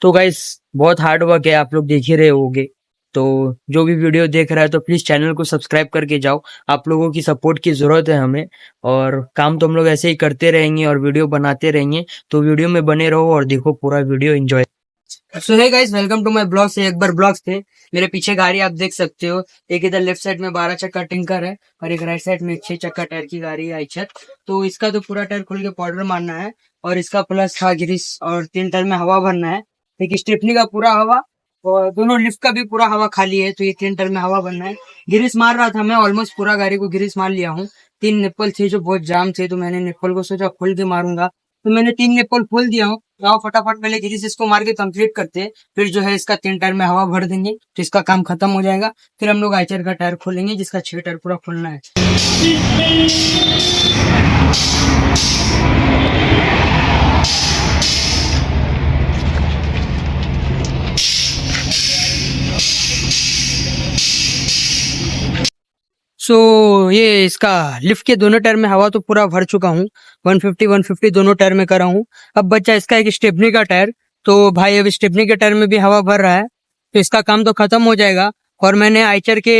तो गाइस बहुत hard work है, आप लोग देख ही रहे होगे। तो जो भी वीडियो देख रहा है तो प्लीज चैनल को सब्सक्राइब करके जाओ। आप लोगों की सपोर्ट की जरूरत है हमें, और काम तो हम लोग ऐसे ही करते रहेंगे और वीडियो बनाते रहेंगे। तो वीडियो में बने रहो और देखो पूरा video enjoy. So hey guys, welcome to my blog से एक बार ब्लॉग्स थे। मेरे पीछे गाड़ी आप देख सकते हो। एक इधर लेफ्ट साइड में 12 चक्का टिंकर है और एक राइट साइड में 6 चक्का टायर की गाड़ी है आइचर। तो इसका तो पूरा टायर खोल के पाउडर मारना है और इसका प्लस था ग्रीस और 3 टायर में हवा भरना है। एक स्टेफनी का पूरा हवा और दोनों लिफ्ट का भी पूरा हवा खाली है, तो ये 3 टायर में हवा भरना है। ग्रीस मार रहा था मैं, ऑलमोस्ट पूरा गाड़ी को ग्रीस मार लिया हूँ। 3 निप्पल थे जो बहुत जाम थे, तो मैंने निप्पल को सोचा खोल के मारूंगा, तो मैंने 3 निप्पल खोल दिया हूँ। आओ फटाफट पहले ग्रीस इसको मार के कंप्लीट करते हैं, फिर जो है इसका 3 टायर में हवा भर देंगे तो इसका काम खत्म हो जाएगा। फिर हम लोग आइचर का टायर खोलेंगे जिसका 6 टायर पूरा खोलना है। ये इसका लिफ्ट के दोनों टायर में हवा तो पूरा भर चुका हूँ। 150 दोनों टायर में करा हूँ। अब बचा इसका एक स्टेपनी का टायर। तो भाई अब स्टेपनी के टायर में भी हवा भर रहा है, तो इसका काम तो खत्म हो जाएगा। और मैंने आइचर के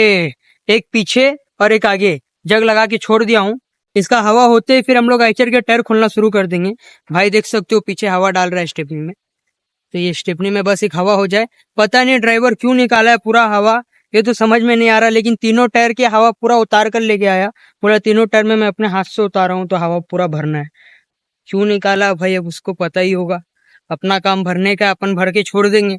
एक पीछे और एक आगे जग लगा के छोड़ दिया हूँ। इसका हवा होते ही फिर हम लोग आइचर के टायर खोलना शुरू कर देंगे। भाई देख सकते हो पीछे हवा डाल रहा है स्टेपनी में। तो ये स्टेपनी में बस एक हवा हो जाए। पता नहीं ड्राइवर क्यों निकाला है पूरा हवा, ये तो समझ में नहीं आ रहा। लेकिन तीनों टायर की हवा पूरा उतार कर लेके आया। पूरा तीनों टायर में मैं अपने हाथ से उतारा हूँ, तो हवा पूरा भरना है। क्यों निकाला भाई अब उसको पता ही होगा। अपना काम भरने का, अपन भर के छोड़ देंगे।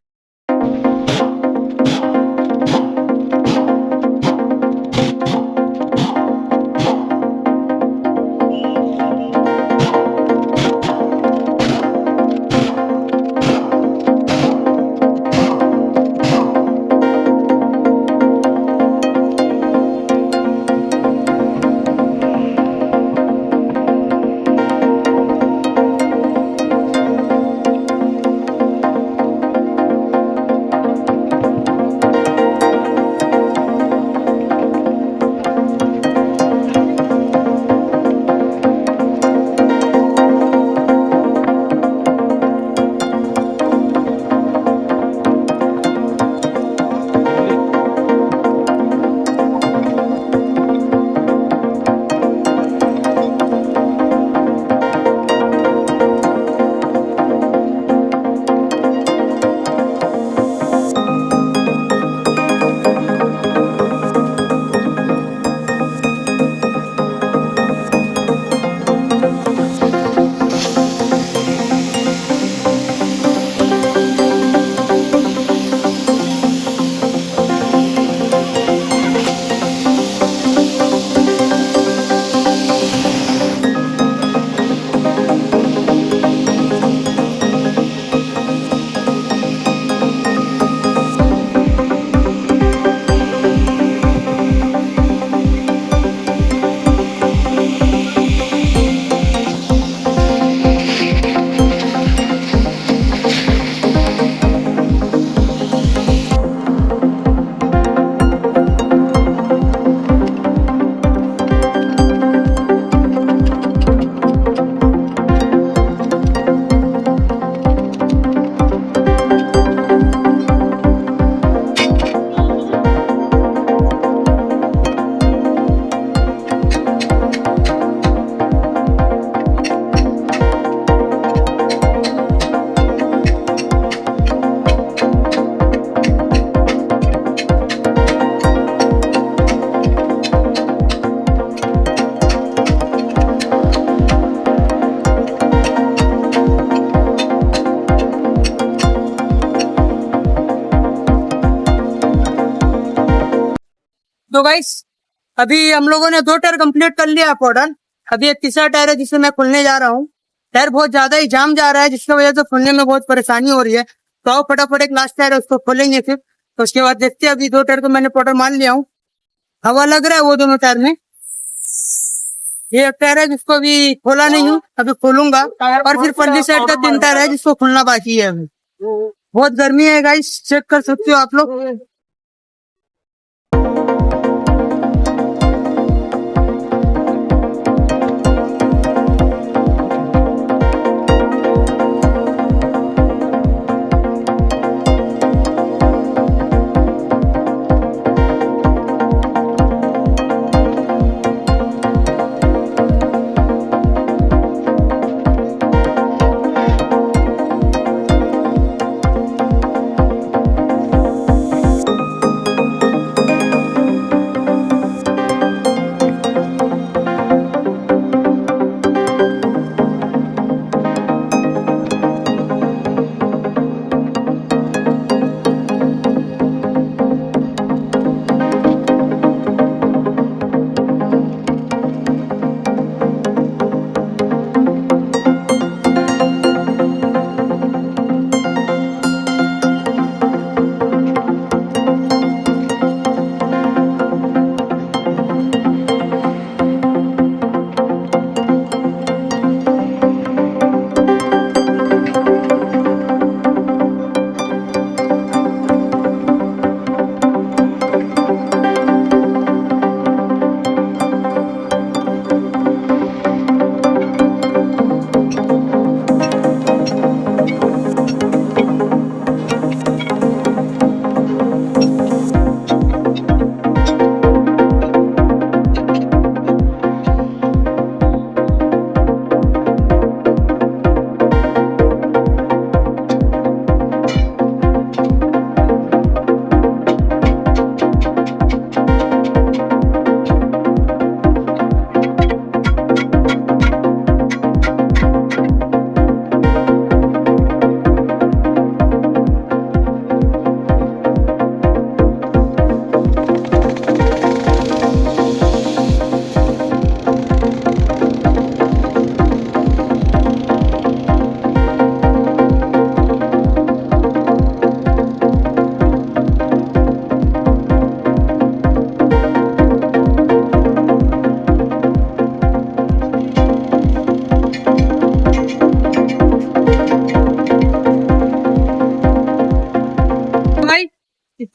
तो गाइस अभी हम लोगों ने 2 टायर कंप्लीट कर लिया पाउडर। अभी एक तीसरा टायर है जिसे मैं खोलने जा रहा हूँ। टायर बहुत ज्यादा ही जाम जा रहा है, जिसकी वजह से खोलने में बहुत परेशानी हो रही है। तो आओ फटाफट एक लास्ट टायर है उसको खोलेंगे फिर। तो उसके बाद देखते हैं। अभी 2 टायर को मैंने पाउडर मार लिया हूँ, हवा लग रहा है वो दोनों टायर में। ये एक टायर है जिसको अभी खोला नहीं हूँ, अभी खोलूंगा। और फिर पल्ली साइड का 3 टायर है जिसको खोलना बाकी है अभी। बहुत गर्मी है गाइस, चेक कर सकते हो आप लोग।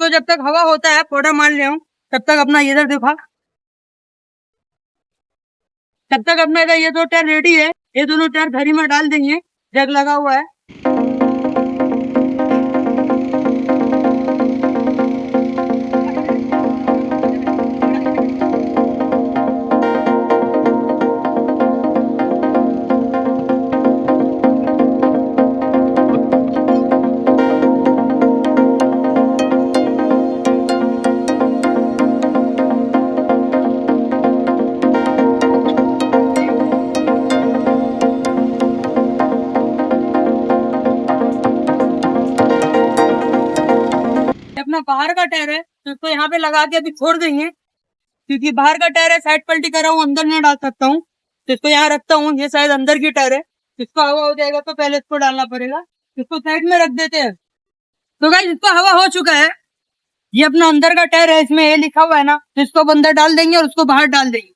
इसको जब तक हवा होता है पाउडर मार ले हूँ, तब तक अपना इधर देखा, तब तक अपना इधर ये 2 टायर रेडी है। ये दोनों टायर घड़ी में डाल देंगे, जग लगा हुआ है। अपना बाहर का टायर है तो इसको यहाँ पे लगा के अभी छोड़ देंगे, क्योंकि बाहर का टायर है, साइड पलटी कर रहा हूँ, अंदर नहीं डाल सकता हूँ, तो इसको यहाँ रखता हूँ। ये शायद अंदर की टायर है, इसको हवा हो जाएगा तो पहले इसको डालना पड़ेगा। इसको साइड में रख देते हैं। तो गाइस इसको हवा हो चुका है, ये अपना अंदर का टायर है, इसमें ये लिखा हुआ है ना, तो इसको अंदर डाल देंगे और उसको बाहर डाल देंगे।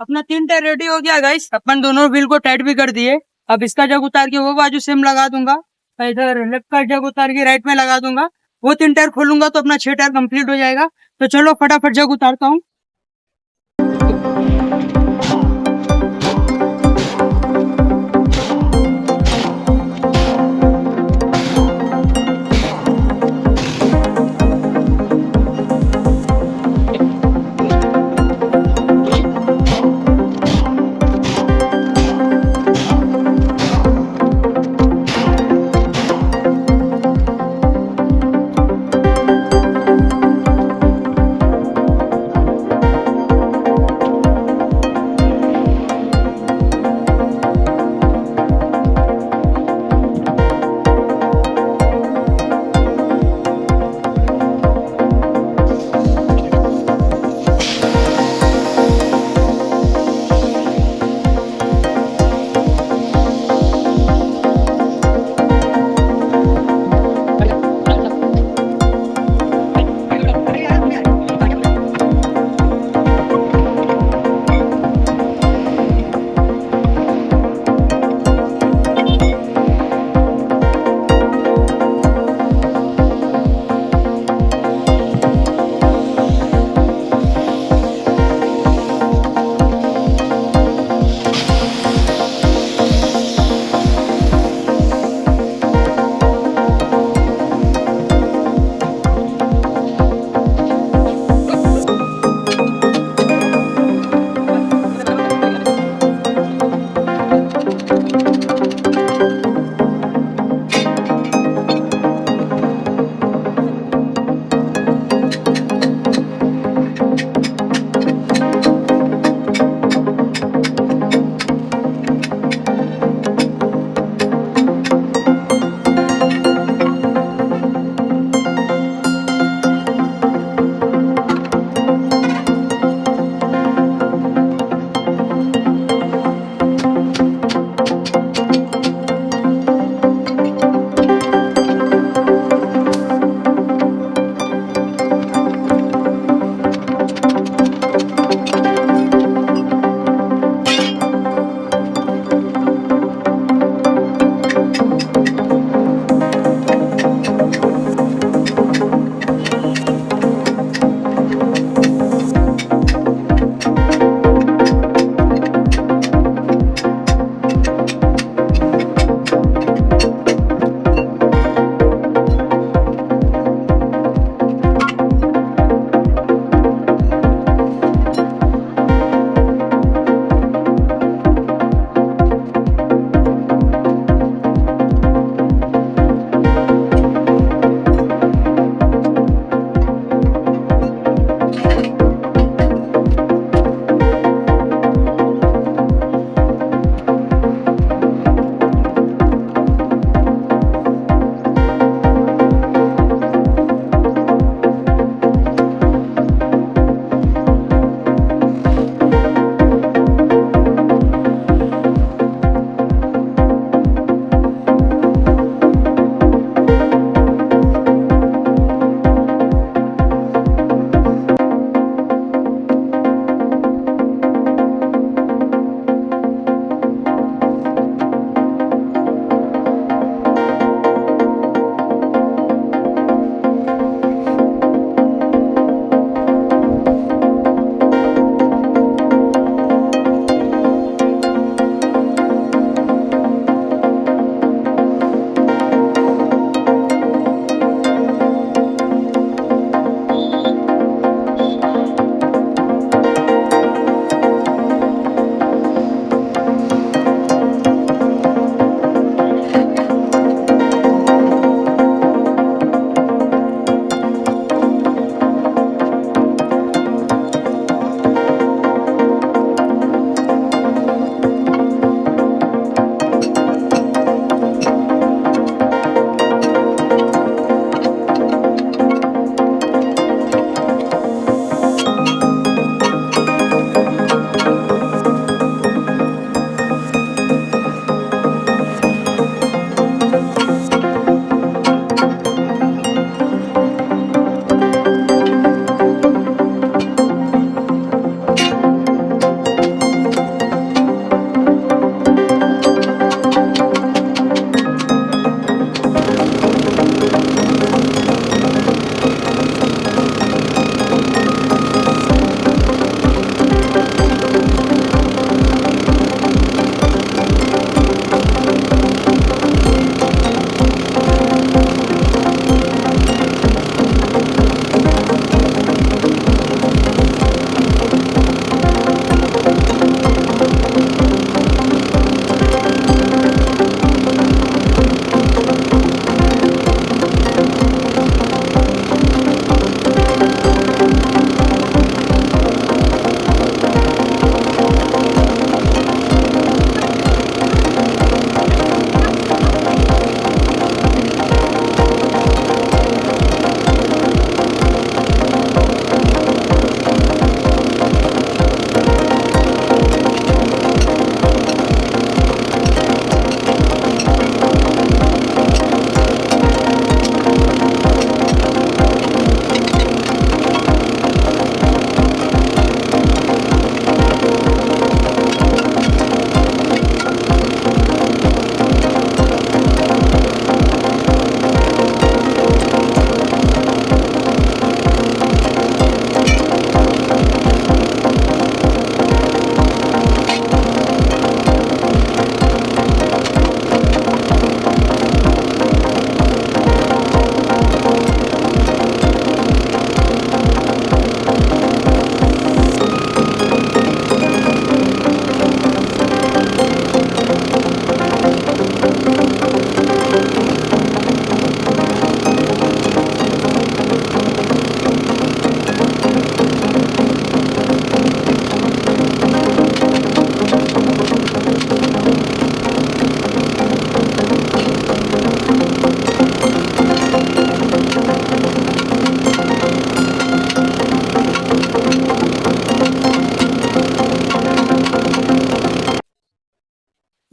अपना 3 टायर रेडी हो गया गाइस। अपन दोनों व्हील को टाइट भी कर दिए। अब इसका जग उतार के वो बाजू सेम लगा दूंगा, इधर लेफ्ट का जग उतार के राइट में लगा दूंगा। वो 3 टायर खोलूंगा तो अपना 6 टायर कंप्लीट हो जाएगा। तो चलो फटाफट जग उतारता हूँ।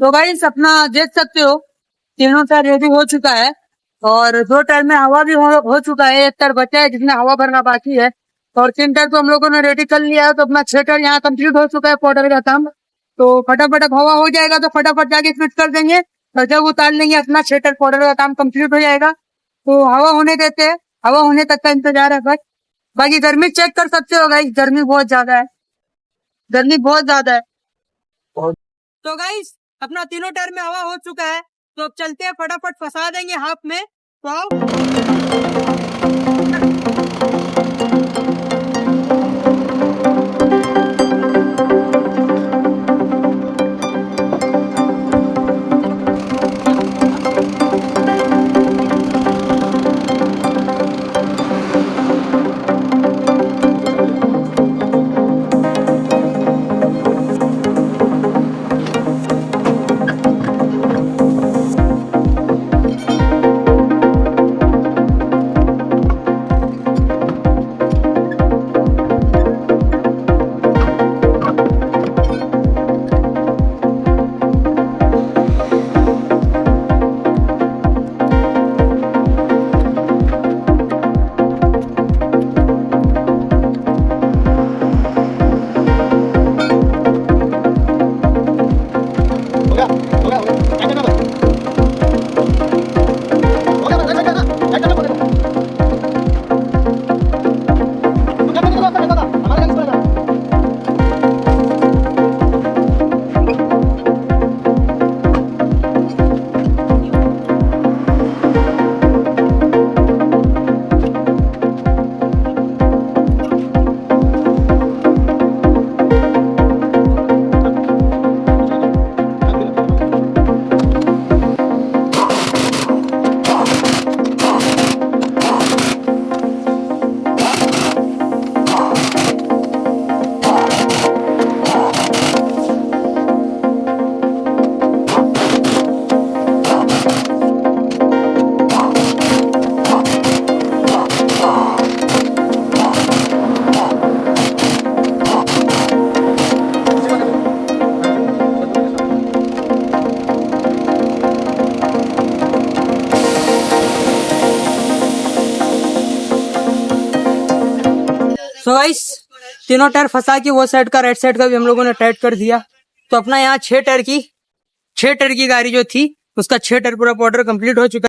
तो गाइस अपना देख सकते हो तीनों टायर रेडी हो चुका है और 2 टायर में हवा भी हो चुका है, 1 टायर बचा है जिसमें हवा भरना बाकी है और 3 टायर तो हम लोगों ने रेडी कर लिया है। तो अपना 6 टायर यहाँ कंप्लीट हो चुका है पाउडर का काम। तो फटाफट अब हवा हो जाएगा तो फटाफट जाके फिट कर देंगे और जब उतार लेंगे अपना 6 टायर पाउडर का काम कंप्लीट हो जाएगा। तो हवा होने देते हैं, हवा होने तक का इंतजार है बस। बाकी गर्मी चेक कर सकते हो गाइस, गर्मी बहुत ज्यादा है, गर्मी बहुत ज्यादा है। तो गाइस अपना तीनों टायर में हवा हो चुका है तो अब चलते हैं, फटाफट फंसा देंगे हाफ में। तो आओ। तो गाइस तीनों टायर फंसा के वो साइड का राइट साइड का भी हम लोगों ने टाइट कर दिया। तो अपना यहाँ 6 टायर की गाड़ी जो थी उसका 6 टायर पूरा पाउडर कंप्लीट हो चुका है।